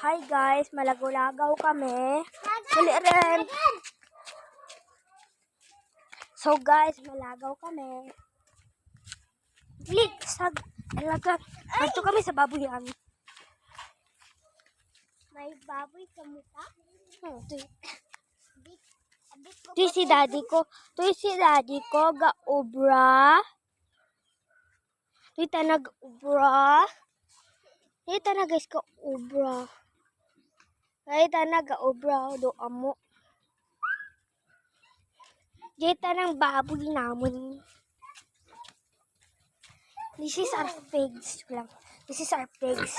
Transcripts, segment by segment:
Hi guys, malagaw-lagaw kami. Dali rin. So guys, malagaw kami. Lig, sag, alaga. Dito kami sa baboyan. May baboy sa mukha? Ito si daddy ko. Ito si daddy ko, ga-ubra. Ito nag-ubra. Ito na guys, ka-ubra. Ito na ga-ubra. Do amo. Dito ng baboy namin. This is our pigs. This is our pigs.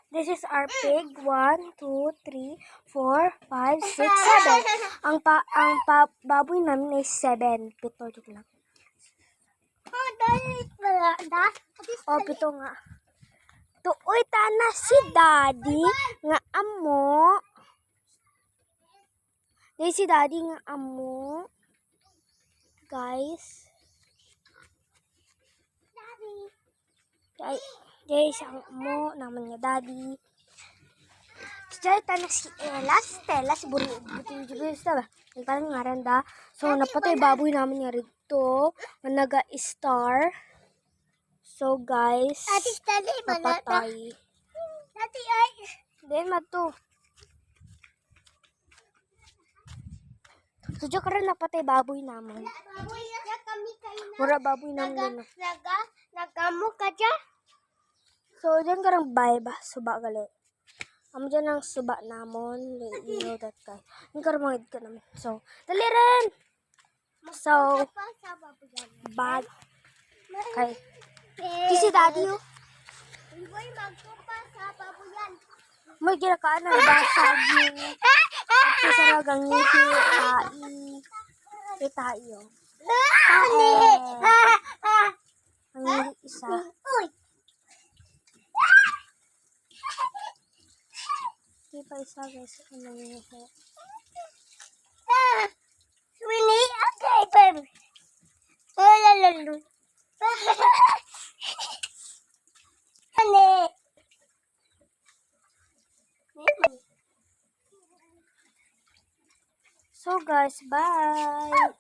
This is our pig. 1, 2, 3, 4, 5, 6, 7. Ang baboy namin ay 7. Pito joke lang. Oh, pito nga. Tuoy tana si daddy nga amo. Di si daddy nga amo. Guys. Jay siyang amo naman nga daddy. Jay tana si Stella si Buri juga ba? Parang ngaranda. So napatay baboy namin nga rito. Naga-star. So guys, napatay. Dati ay. Then mato. So diyan karon napatay baboy namin. Baboy ya kami kayo na. Mura baboy namin. Nagamo ka dyan? So diyan karang bye ba suba gali. Amo diyan ang suba namon. You know that guy. Ni karong mga ka namin. So dali rin. So bad. Kay si daddy yo. Boy, magtupa sa babuyan. May ginakaan na basag yung at sa ragang ngiti itai yo. Ang isa. Di pa isa guys. Ano yung Swini, okay, baby. Oh, lalo. Honey. So guys, bye!